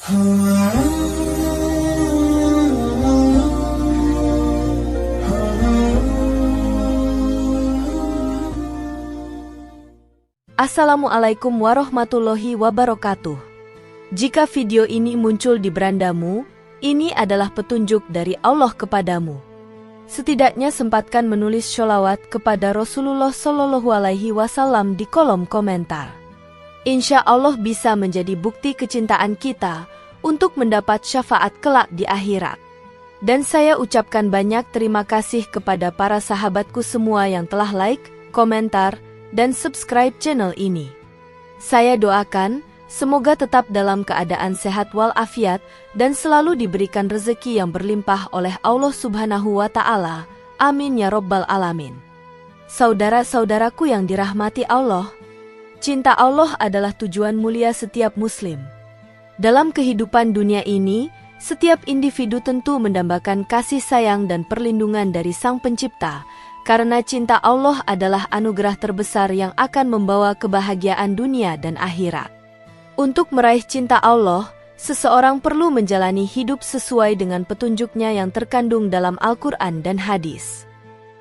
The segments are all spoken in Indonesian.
Assalamualaikum warahmatullahi wabarakatuh. Jika video ini muncul di berandamu, ini adalah petunjuk dari Allah kepadamu. Setidaknya sempatkan menulis sholawat kepada Rasulullah Shallallahu Alaihi Wasallam di kolom komentar. Insya Allah bisa menjadi bukti kecintaan kita untuk mendapat syafaat kelak di akhirat. Dan saya ucapkan banyak terima kasih kepada para sahabatku semua yang telah like, komentar, dan subscribe channel ini. Saya doakan, semoga tetap dalam keadaan sehat walafiat dan selalu diberikan rezeki yang berlimpah oleh Allah Subhanahu wa Ta'ala. Amin ya Rabbal Alamin. Saudara-saudaraku yang dirahmati Allah, cinta Allah adalah tujuan mulia setiap Muslim. Dalam kehidupan dunia ini, setiap individu tentu mendambakan kasih sayang dan perlindungan dari Sang Pencipta, karena cinta Allah adalah anugerah terbesar yang akan membawa kebahagiaan dunia dan akhirat. Untuk meraih cinta Allah, seseorang perlu menjalani hidup sesuai dengan petunjuknya yang terkandung dalam Al-Quran dan hadis.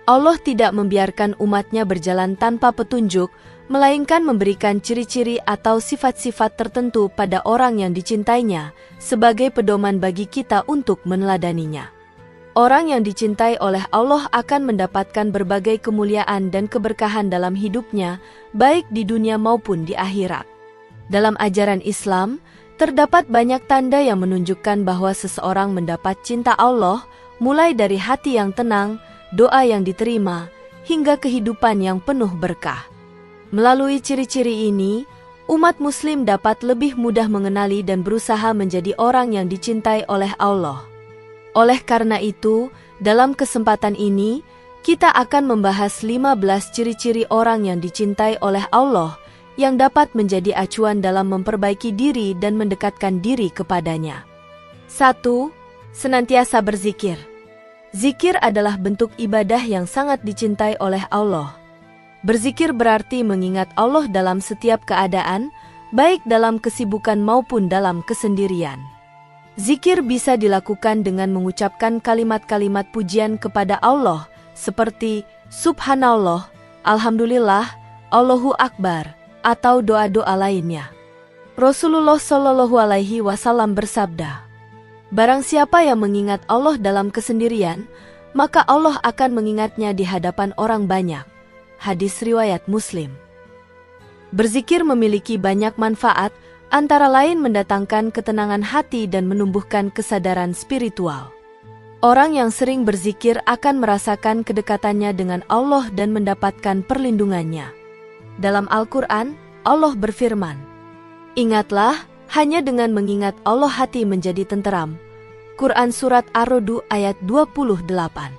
Allah tidak membiarkan umatnya berjalan tanpa petunjuk, melainkan memberikan ciri-ciri atau sifat-sifat tertentu pada orang yang dicintainya, sebagai pedoman bagi kita untuk meneladaninya. Orang yang dicintai oleh Allah akan mendapatkan berbagai kemuliaan dan keberkahan dalam hidupnya, baik di dunia maupun di akhirat. Dalam ajaran Islam, terdapat banyak tanda yang menunjukkan bahwa seseorang mendapat cinta Allah, mulai dari hati yang tenang, doa yang diterima, hingga kehidupan yang penuh berkah. Melalui ciri-ciri ini, umat Muslim dapat lebih mudah mengenali dan berusaha menjadi orang yang dicintai oleh Allah. Oleh karena itu, dalam kesempatan ini, kita akan membahas 15 ciri-ciri orang yang dicintai oleh Allah yang dapat menjadi acuan dalam memperbaiki diri dan mendekatkan diri kepadanya. 1. Senantiasa berzikir. Zikir adalah bentuk ibadah yang sangat dicintai oleh Allah. Berzikir berarti mengingat Allah dalam setiap keadaan, baik dalam kesibukan maupun dalam kesendirian. Zikir bisa dilakukan dengan mengucapkan kalimat-kalimat pujian kepada Allah, seperti Subhanallah, Alhamdulillah, Allahu Akbar, atau doa-doa lainnya. Rasulullah Shallallahu Alaihi Wasallam bersabda, "Barang siapa yang mengingat Allah dalam kesendirian, maka Allah akan mengingatnya di hadapan orang banyak." Hadis riwayat Muslim. Berzikir memiliki banyak manfaat, antara lain mendatangkan ketenangan hati dan menumbuhkan kesadaran spiritual. Orang yang sering berzikir akan merasakan kedekatannya dengan Allah dan mendapatkan perlindungannya. Dalam Al-Quran, Allah berfirman, "Ingatlah, hanya dengan mengingat Allah hati menjadi tenteram." Quran Surat Ar-Ra'd ayat 28.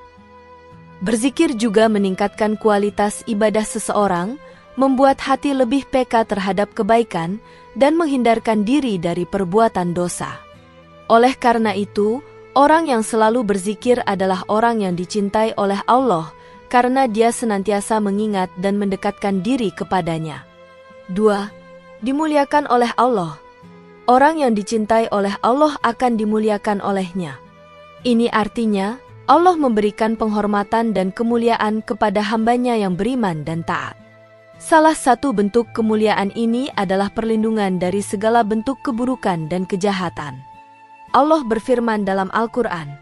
Berzikir juga meningkatkan kualitas ibadah seseorang, membuat hati lebih peka terhadap kebaikan, dan menghindarkan diri dari perbuatan dosa. Oleh karena itu, orang yang selalu berzikir adalah orang yang dicintai oleh Allah, karena dia senantiasa mengingat dan mendekatkan diri kepadanya. 2. Dimuliakan oleh Allah. Orang yang dicintai oleh Allah akan dimuliakan olehnya. Ini artinya, Allah memberikan penghormatan dan kemuliaan kepada hambanya yang beriman dan taat. Salah satu bentuk kemuliaan ini adalah perlindungan dari segala bentuk keburukan dan kejahatan. Allah berfirman dalam Al-Quran,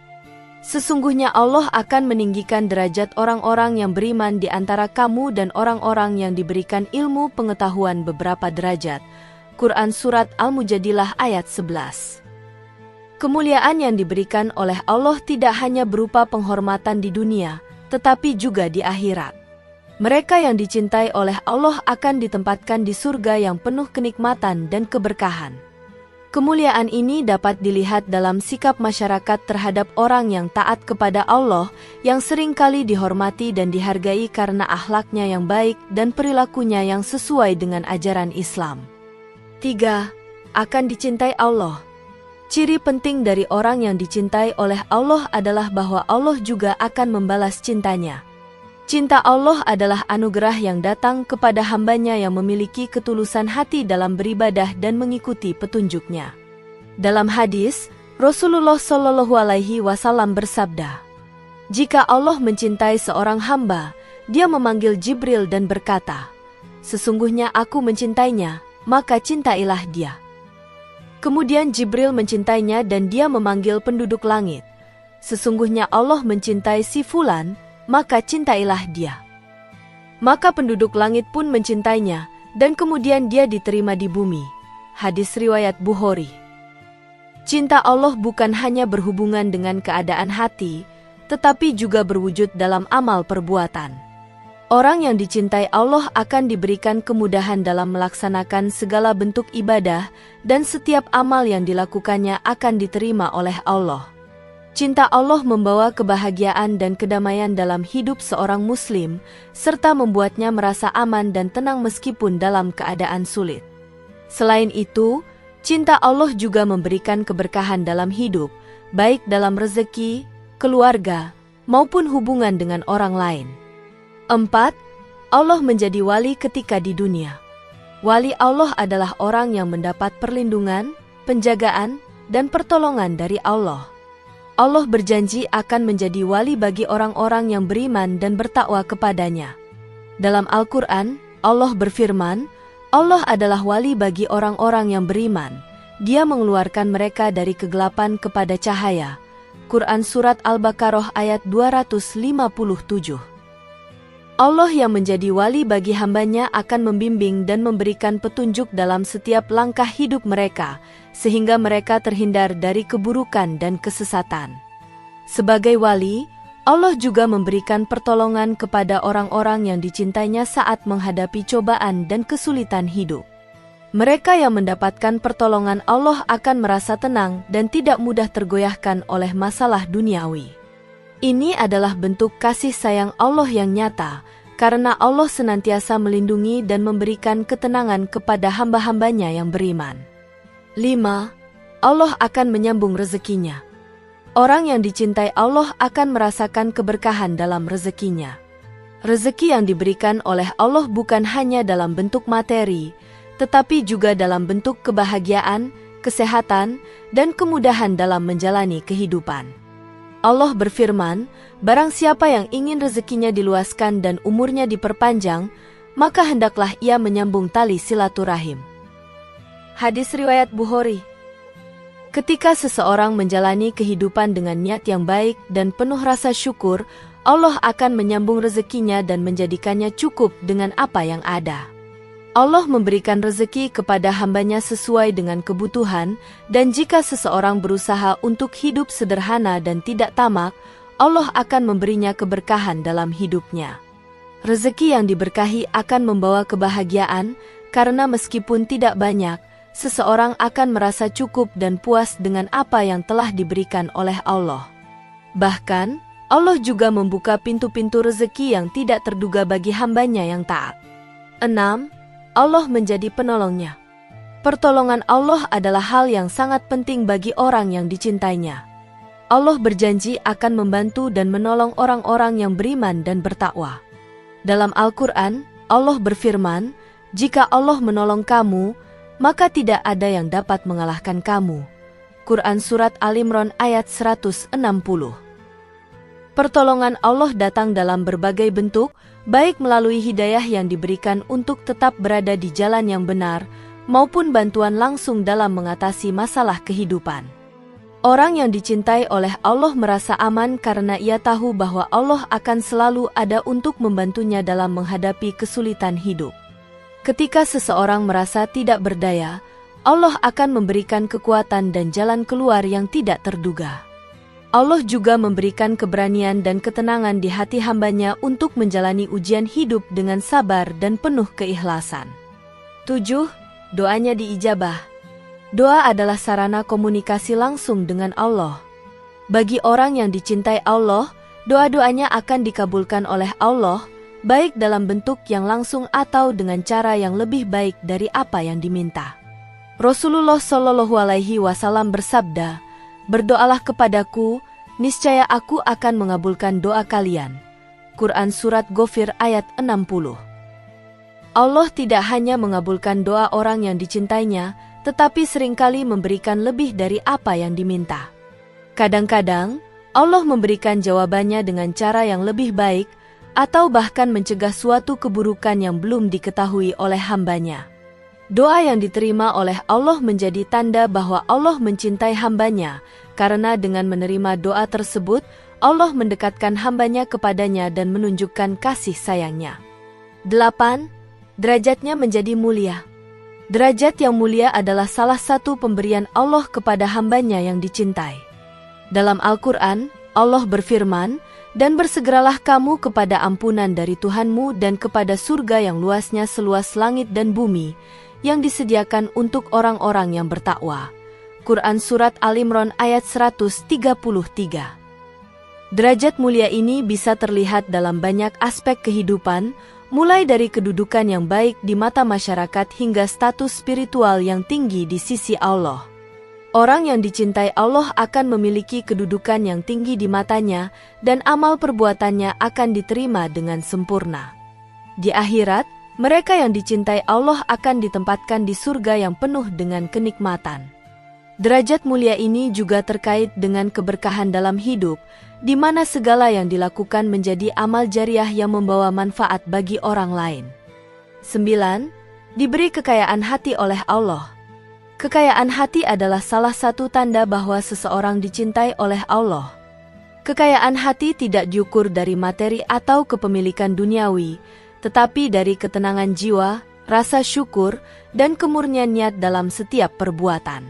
"Sesungguhnya Allah akan meninggikan derajat orang-orang yang beriman di antara kamu dan orang-orang yang diberikan ilmu pengetahuan beberapa derajat." Quran Surat Al-Mujadilah ayat 11. Kemuliaan yang diberikan oleh Allah tidak hanya berupa penghormatan di dunia, tetapi juga di akhirat. Mereka yang dicintai oleh Allah akan ditempatkan di surga yang penuh kenikmatan dan keberkahan. Kemuliaan ini dapat dilihat dalam sikap masyarakat terhadap orang yang taat kepada Allah, yang seringkali dihormati dan dihargai karena akhlaknya yang baik dan perilakunya yang sesuai dengan ajaran Islam. 3. Akan dicintai Allah. Ciri penting dari orang yang dicintai oleh Allah adalah bahwa Allah juga akan membalas cintanya. Cinta Allah adalah anugerah yang datang kepada hambanya yang memiliki ketulusan hati dalam beribadah dan mengikuti petunjuknya. Dalam hadis, Rasulullah Shallallahu Alaihi Wasallam bersabda, "Jika Allah mencintai seorang hamba, Dia memanggil Jibril dan berkata, 'Sesungguhnya aku mencintainya, maka cintailah dia.' Kemudian Jibril mencintainya dan Dia memanggil penduduk langit, 'Sesungguhnya Allah mencintai si fulan, maka cintailah dia.' Maka penduduk langit pun mencintainya, dan kemudian dia diterima di bumi." Hadis riwayat Bukhari. Cinta Allah bukan hanya berhubungan dengan keadaan hati, tetapi juga berwujud dalam amal perbuatan. Orang yang dicintai Allah akan diberikan kemudahan dalam melaksanakan segala bentuk ibadah, dan setiap amal yang dilakukannya akan diterima oleh Allah. Cinta Allah membawa kebahagiaan dan kedamaian dalam hidup seorang Muslim, serta membuatnya merasa aman dan tenang meskipun dalam keadaan sulit. Selain itu, cinta Allah juga memberikan keberkahan dalam hidup, baik dalam rezeki, keluarga, maupun hubungan dengan orang lain. 4. Allah menjadi wali ketika di dunia. Wali Allah adalah orang yang mendapat perlindungan, penjagaan, dan pertolongan dari Allah. Allah berjanji akan menjadi wali bagi orang-orang yang beriman dan bertakwa kepadanya. Dalam Al-Quran, Allah berfirman, Allah adalah wali bagi orang-orang yang beriman. Dia mengeluarkan mereka dari kegelapan kepada cahaya. Quran Surat Al-Baqarah ayat 257. Allah yang menjadi wali bagi hambanya akan membimbing dan memberikan petunjuk dalam setiap langkah hidup mereka, sehingga mereka terhindar dari keburukan dan kesesatan. Sebagai wali, Allah juga memberikan pertolongan kepada orang-orang yang dicintainya saat menghadapi cobaan dan kesulitan hidup. Mereka yang mendapatkan pertolongan Allah akan merasa tenang dan tidak mudah tergoyahkan oleh masalah duniawi. Ini adalah bentuk kasih sayang Allah yang nyata, karena Allah senantiasa melindungi dan memberikan ketenangan kepada hamba-hambanya yang beriman. 5. Allah akan menyambung rezekinya. Orang yang dicintai Allah akan merasakan keberkahan dalam rezekinya. Rezeki yang diberikan oleh Allah bukan hanya dalam bentuk materi, tetapi juga dalam bentuk kebahagiaan, kesehatan, dan kemudahan dalam menjalani kehidupan. Allah berfirman, barang siapa yang ingin rezekinya diluaskan dan umurnya diperpanjang, maka hendaklah ia menyambung tali silaturahim. Hadis riwayat Bukhari. Ketika seseorang menjalani kehidupan dengan niat yang baik dan penuh rasa syukur, Allah akan menyambung rezekinya dan menjadikannya cukup dengan apa yang ada. Allah memberikan rezeki kepada hambanya sesuai dengan kebutuhan, dan jika seseorang berusaha untuk hidup sederhana dan tidak tamak, Allah akan memberinya keberkahan dalam hidupnya. Rezeki yang diberkahi akan membawa kebahagiaan, karena meskipun tidak banyak, seseorang akan merasa cukup dan puas dengan apa yang telah diberikan oleh Allah. Bahkan, Allah juga membuka pintu-pintu rezeki yang tidak terduga bagi hambanya yang taat. 6. Allah menjadi penolongnya. Pertolongan Allah adalah hal yang sangat penting bagi orang yang dicintainya. Allah berjanji akan membantu dan menolong orang-orang yang beriman dan bertakwa. Dalam Al-Quran, Allah berfirman, "Jika Allah menolong kamu, maka tidak ada yang dapat mengalahkan kamu." Quran Surat Al-Imran ayat 160. Pertolongan Allah datang dalam berbagai bentuk, baik melalui hidayah yang diberikan untuk tetap berada di jalan yang benar, maupun bantuan langsung dalam mengatasi masalah kehidupan. Orang yang dicintai oleh Allah merasa aman karena ia tahu bahwa Allah akan selalu ada untuk membantunya dalam menghadapi kesulitan hidup. Ketika seseorang merasa tidak berdaya, Allah akan memberikan kekuatan dan jalan keluar yang tidak terduga. Allah juga memberikan keberanian dan ketenangan di hati hambanya untuk menjalani ujian hidup dengan sabar dan penuh keikhlasan. 7. Doanya diijabah. Doa adalah sarana komunikasi langsung dengan Allah. Bagi orang yang dicintai Allah, doa-doanya akan dikabulkan oleh Allah, baik dalam bentuk yang langsung atau dengan cara yang lebih baik dari apa yang diminta. Rasulullah Shallallahu Alaihi Wasallam bersabda, "Berdoalah kepadaku, niscaya aku akan mengabulkan doa kalian." Quran Surat Ghafir ayat 60. Allah tidak hanya mengabulkan doa orang yang dicintainya, tetapi seringkali memberikan lebih dari apa yang diminta. Kadang-kadang, Allah memberikan jawabannya dengan cara yang lebih baik, atau bahkan mencegah suatu keburukan yang belum diketahui oleh hambanya. Doa yang diterima oleh Allah menjadi tanda bahwa Allah mencintai hambanya, karena dengan menerima doa tersebut, Allah mendekatkan hambanya kepadanya dan menunjukkan kasih sayangnya. 8. Derajatnya menjadi mulia. Derajat yang mulia adalah salah satu pemberian Allah kepada hambanya yang dicintai. Dalam Al-Quran, Allah berfirman, "Dan bersegeralah kamu kepada ampunan dari Tuhanmu dan kepada surga yang luasnya seluas langit dan bumi, yang disediakan untuk orang-orang yang bertakwa." Quran Surat Al-Imran ayat 133. Derajat mulia ini bisa terlihat dalam banyak aspek kehidupan, mulai dari kedudukan yang baik di mata masyarakat hingga status spiritual yang tinggi di sisi Allah. Orang yang dicintai Allah akan memiliki kedudukan yang tinggi di matanya, dan amal perbuatannya akan diterima dengan sempurna. Di akhirat, mereka yang dicintai Allah akan ditempatkan di surga yang penuh dengan kenikmatan. Derajat mulia ini juga terkait dengan keberkahan dalam hidup, di mana segala yang dilakukan menjadi amal jariah yang membawa manfaat bagi orang lain. 9. Diberi kekayaan hati oleh Allah. Kekayaan hati adalah salah satu tanda bahwa seseorang dicintai oleh Allah. Kekayaan hati tidak diukur dari materi atau kepemilikan duniawi, tetapi dari ketenangan jiwa, rasa syukur, dan kemurnian niat dalam setiap perbuatan.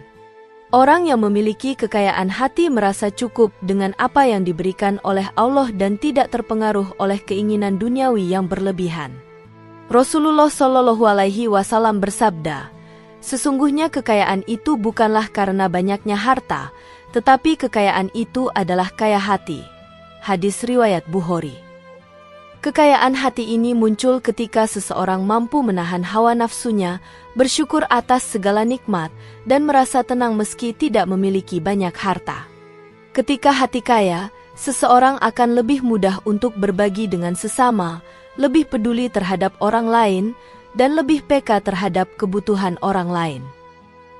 Orang yang memiliki kekayaan hati merasa cukup dengan apa yang diberikan oleh Allah dan tidak terpengaruh oleh keinginan duniawi yang berlebihan. Rasulullah Shallallahu Alaihi Wasallam bersabda, "Sesungguhnya kekayaan itu bukanlah karena banyaknya harta, tetapi kekayaan itu adalah kaya hati." Hadis riwayat Bukhari. Kekayaan hati ini muncul ketika seseorang mampu menahan hawa nafsunya, bersyukur atas segala nikmat, dan merasa tenang meski tidak memiliki banyak harta. Ketika hati kaya, seseorang akan lebih mudah untuk berbagi dengan sesama, lebih peduli terhadap orang lain, dan lebih peka terhadap kebutuhan orang lain.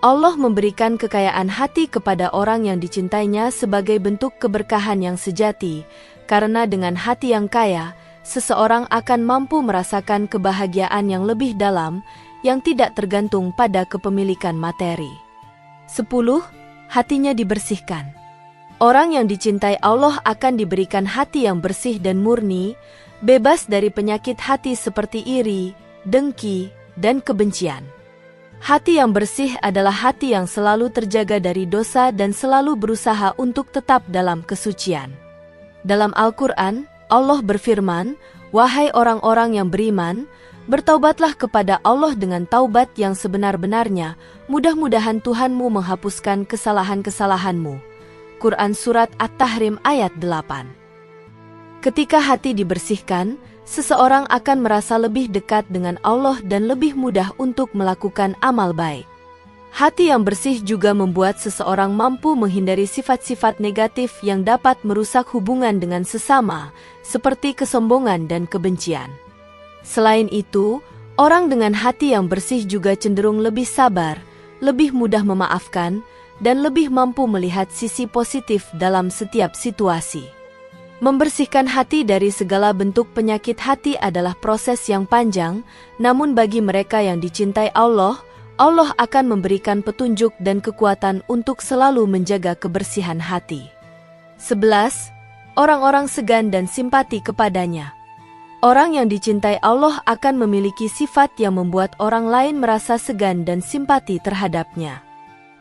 Allah memberikan kekayaan hati kepada orang yang dicintainya sebagai bentuk keberkahan yang sejati, karena dengan hati yang kaya, seseorang akan mampu merasakan kebahagiaan yang lebih dalam, yang tidak tergantung pada kepemilikan materi. 10. Hatinya dibersihkan. Orang yang dicintai Allah akan diberikan hati yang bersih dan murni, bebas dari penyakit hati seperti iri, dengki, dan kebencian. Hati yang bersih adalah hati yang selalu terjaga dari dosa dan selalu berusaha untuk tetap dalam kesucian. Dalam Al-Quran, Allah berfirman, "Wahai orang-orang yang beriman, bertaubatlah kepada Allah dengan taubat yang sebenar-benarnya, mudah-mudahan Tuhanmu menghapuskan kesalahan-kesalahanmu." Quran Surat At-Tahrim ayat 8. Ketika hati dibersihkan, seseorang akan merasa lebih dekat dengan Allah dan lebih mudah untuk melakukan amal baik. Hati yang bersih juga membuat seseorang mampu menghindari sifat-sifat negatif yang dapat merusak hubungan dengan sesama, seperti kesombongan dan kebencian. Selain itu, orang dengan hati yang bersih juga cenderung lebih sabar, lebih mudah memaafkan, dan lebih mampu melihat sisi positif dalam setiap situasi. Membersihkan hati dari segala bentuk penyakit hati adalah proses yang panjang, namun bagi mereka yang dicintai Allah, Allah akan memberikan petunjuk dan kekuatan untuk selalu menjaga kebersihan hati. 11. Orang-orang segan dan simpati kepadanya. Orang yang dicintai Allah akan memiliki sifat yang membuat orang lain merasa segan dan simpati terhadapnya.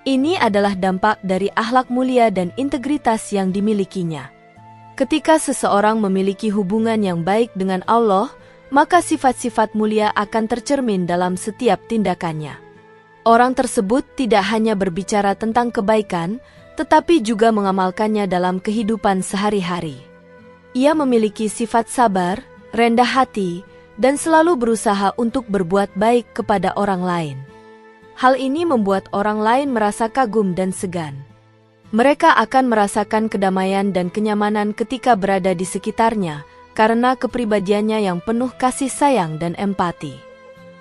Ini adalah dampak dari akhlak mulia dan integritas yang dimilikinya. Ketika seseorang memiliki hubungan yang baik dengan Allah, maka sifat-sifat mulia akan tercermin dalam setiap tindakannya. Orang tersebut tidak hanya berbicara tentang kebaikan, tetapi juga mengamalkannya dalam kehidupan sehari-hari. Ia memiliki sifat sabar, rendah hati, dan selalu berusaha untuk berbuat baik kepada orang lain. Hal ini membuat orang lain merasa kagum dan segan. Mereka akan merasakan kedamaian dan kenyamanan ketika berada di sekitarnya, karena kepribadiannya yang penuh kasih sayang dan empati.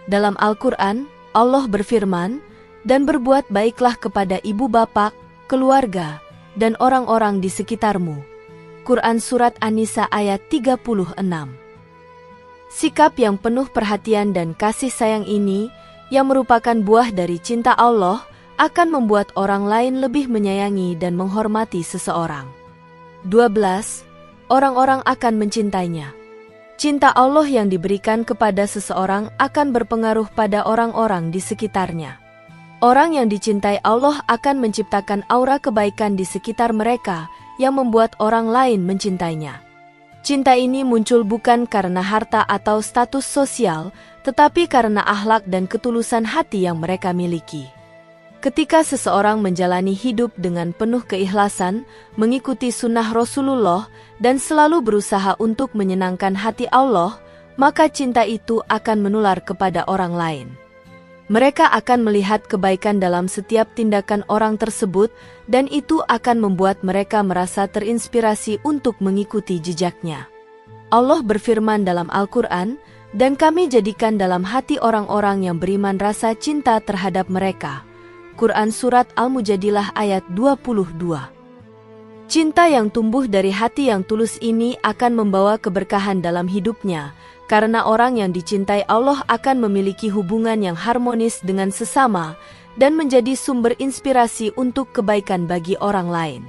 Dalam Al-Quran, Allah berfirman, dan berbuat baiklah kepada ibu bapak, keluarga, dan orang-orang di sekitarmu. Quran Surat An-Nisa ayat 36. Sikap yang penuh perhatian dan kasih sayang ini, yang merupakan buah dari cinta Allah, akan membuat orang lain lebih menyayangi dan menghormati seseorang. 12. Orang-orang akan mencintainya. Cinta Allah yang diberikan kepada seseorang akan berpengaruh pada orang-orang di sekitarnya. Orang yang dicintai Allah akan menciptakan aura kebaikan di sekitar mereka yang membuat orang lain mencintainya. Cinta ini muncul bukan karena harta atau status sosial, tetapi karena akhlak dan ketulusan hati yang mereka miliki. Ketika seseorang menjalani hidup dengan penuh keikhlasan, mengikuti sunnah Rasulullah, dan selalu berusaha untuk menyenangkan hati Allah, maka cinta itu akan menular kepada orang lain. Mereka akan melihat kebaikan dalam setiap tindakan orang tersebut, dan itu akan membuat mereka merasa terinspirasi untuk mengikuti jejaknya. Allah berfirman dalam Al-Quran, "Dan kami jadikan dalam hati orang-orang yang beriman rasa cinta terhadap mereka." Quran Surat Al-Mujadilah ayat 22. Cinta yang tumbuh dari hati yang tulus ini akan membawa keberkahan dalam hidupnya, karena orang yang dicintai Allah akan memiliki hubungan yang harmonis dengan sesama dan menjadi sumber inspirasi untuk kebaikan bagi orang lain.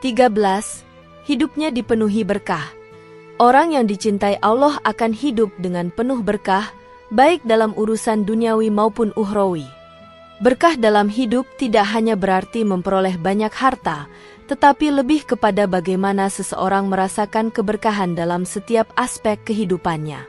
13. Hidupnya dipenuhi berkah. Orang yang dicintai Allah akan hidup dengan penuh berkah, baik dalam urusan duniawi maupun ukhrawi. Berkah dalam hidup tidak hanya berarti memperoleh banyak harta, tetapi lebih kepada bagaimana seseorang merasakan keberkahan dalam setiap aspek kehidupannya.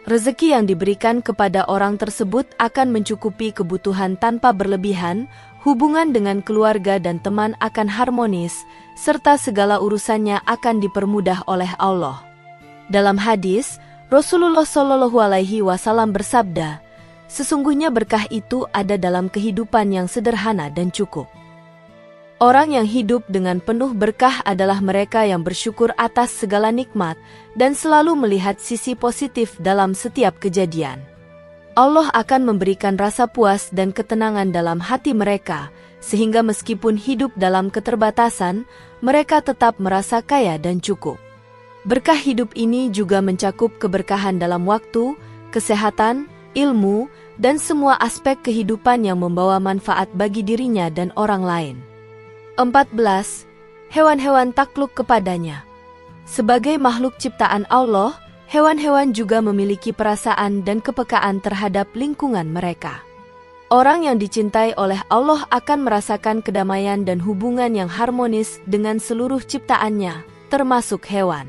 Rezeki yang diberikan kepada orang tersebut akan mencukupi kebutuhan tanpa berlebihan, hubungan dengan keluarga dan teman akan harmonis, serta segala urusannya akan dipermudah oleh Allah. Dalam hadis, Rasulullah SAW bersabda, "Sesungguhnya berkah itu ada dalam kehidupan yang sederhana dan cukup." Orang yang hidup dengan penuh berkah adalah mereka yang bersyukur atas segala nikmat dan selalu melihat sisi positif dalam setiap kejadian. Allah akan memberikan rasa puas dan ketenangan dalam hati mereka, sehingga meskipun hidup dalam keterbatasan, mereka tetap merasa kaya dan cukup. Berkah hidup ini juga mencakup keberkahan dalam waktu, kesehatan, ilmu, dan semua aspek kehidupan yang membawa manfaat bagi dirinya dan orang lain. 14. Hewan-hewan takluk kepadanya. Sebagai makhluk ciptaan Allah, hewan-hewan juga memiliki perasaan dan kepekaan terhadap lingkungan mereka. Orang yang dicintai oleh Allah akan merasakan kedamaian dan hubungan yang harmonis dengan seluruh ciptaannya, termasuk hewan.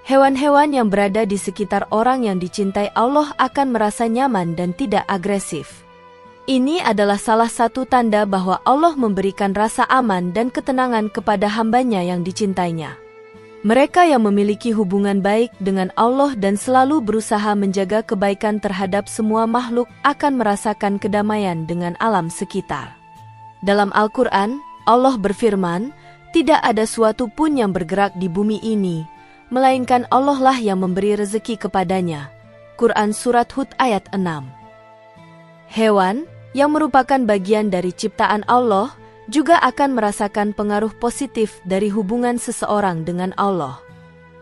Hewan-hewan yang berada di sekitar orang yang dicintai Allah akan merasa nyaman dan tidak agresif. Ini adalah salah satu tanda bahwa Allah memberikan rasa aman dan ketenangan kepada hambanya yang dicintainya. Mereka yang memiliki hubungan baik dengan Allah dan selalu berusaha menjaga kebaikan terhadap semua makhluk akan merasakan kedamaian dengan alam sekitar. Dalam Al-Quran, Allah berfirman, "Tidak ada suatu pun yang bergerak di bumi ini, melainkan Allah lah yang memberi rezeki kepadanya." Quran Surat Hud ayat 6. Hewan, yang merupakan bagian dari ciptaan Allah, juga akan merasakan pengaruh positif dari hubungan seseorang dengan Allah.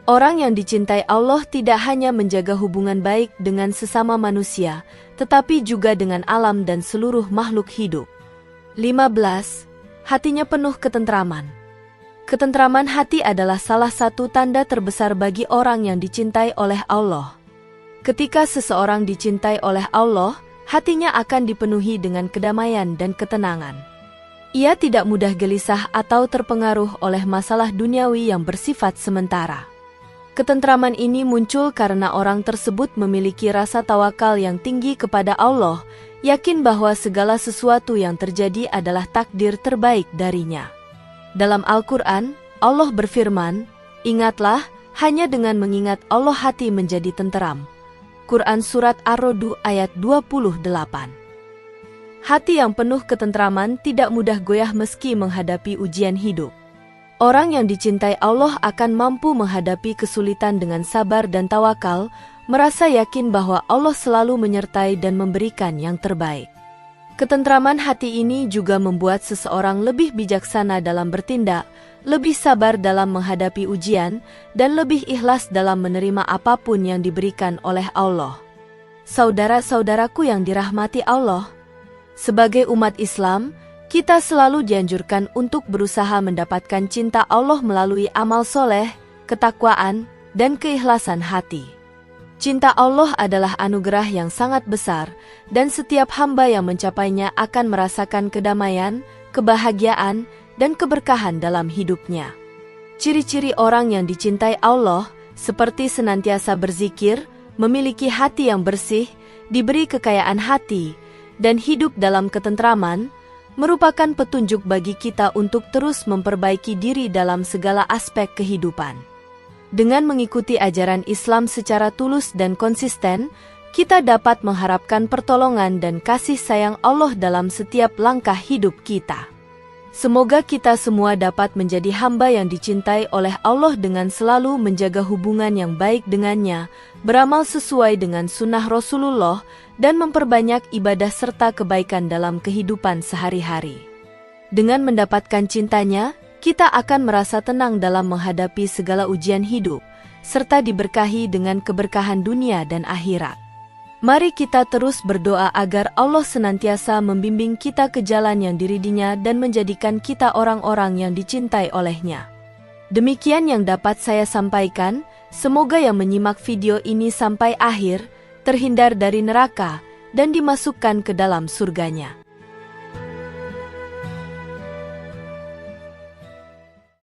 Orang yang dicintai Allah tidak hanya menjaga hubungan baik dengan sesama manusia, tetapi juga dengan alam dan seluruh makhluk hidup. 15. Hatinya penuh ketentraman. Ketentraman hati adalah salah satu tanda terbesar bagi orang yang dicintai oleh Allah. Ketika seseorang dicintai oleh Allah, hatinya akan dipenuhi dengan kedamaian dan ketenangan. Ia tidak mudah gelisah atau terpengaruh oleh masalah duniawi yang bersifat sementara. Ketentraman ini muncul karena orang tersebut memiliki rasa tawakal yang tinggi kepada Allah, yakin bahwa segala sesuatu yang terjadi adalah takdir terbaik darinya. Dalam Al-Quran, Allah berfirman, "Ingatlah, hanya dengan mengingat Allah hati menjadi tenteram." Quran Surat Ar-Ra'd ayat 28. Hati yang penuh ketentraman tidak mudah goyah meski menghadapi ujian hidup. Orang yang dicintai Allah akan mampu menghadapi kesulitan dengan sabar dan tawakal, merasa yakin bahwa Allah selalu menyertai dan memberikan yang terbaik. Ketentraman hati ini juga membuat seseorang lebih bijaksana dalam bertindak, lebih sabar dalam menghadapi ujian, dan lebih ikhlas dalam menerima apapun yang diberikan oleh Allah. Saudara-saudaraku yang dirahmati Allah, sebagai umat Islam, kita selalu dianjurkan untuk berusaha mendapatkan cinta Allah melalui amal soleh, ketakwaan, dan keikhlasan hati. Cinta Allah adalah anugerah yang sangat besar, dan setiap hamba yang mencapainya akan merasakan kedamaian, kebahagiaan, dan keberkahan dalam hidupnya. Ciri-ciri orang yang dicintai Allah, seperti senantiasa berzikir, memiliki hati yang bersih, diberi kekayaan hati, dan hidup dalam ketentraman, merupakan petunjuk bagi kita untuk terus memperbaiki diri dalam segala aspek kehidupan. Dengan mengikuti ajaran Islam secara tulus dan konsisten, kita dapat mengharapkan pertolongan dan kasih sayang Allah dalam setiap langkah hidup kita. Semoga kita semua dapat menjadi hamba yang dicintai oleh Allah dengan selalu menjaga hubungan yang baik dengannya, beramal sesuai dengan sunnah Rasulullah, dan memperbanyak ibadah serta kebaikan dalam kehidupan sehari-hari. Dengan mendapatkan cintanya, kita akan merasa tenang dalam menghadapi segala ujian hidup, serta diberkahi dengan keberkahan dunia dan akhirat. Mari kita terus berdoa agar Allah senantiasa membimbing kita ke jalan yang diridhinya dan menjadikan kita orang-orang yang dicintai olehnya. Demikian yang dapat saya sampaikan, semoga yang menyimak video ini sampai akhir, terhindar dari neraka, dan dimasukkan ke dalam surganya.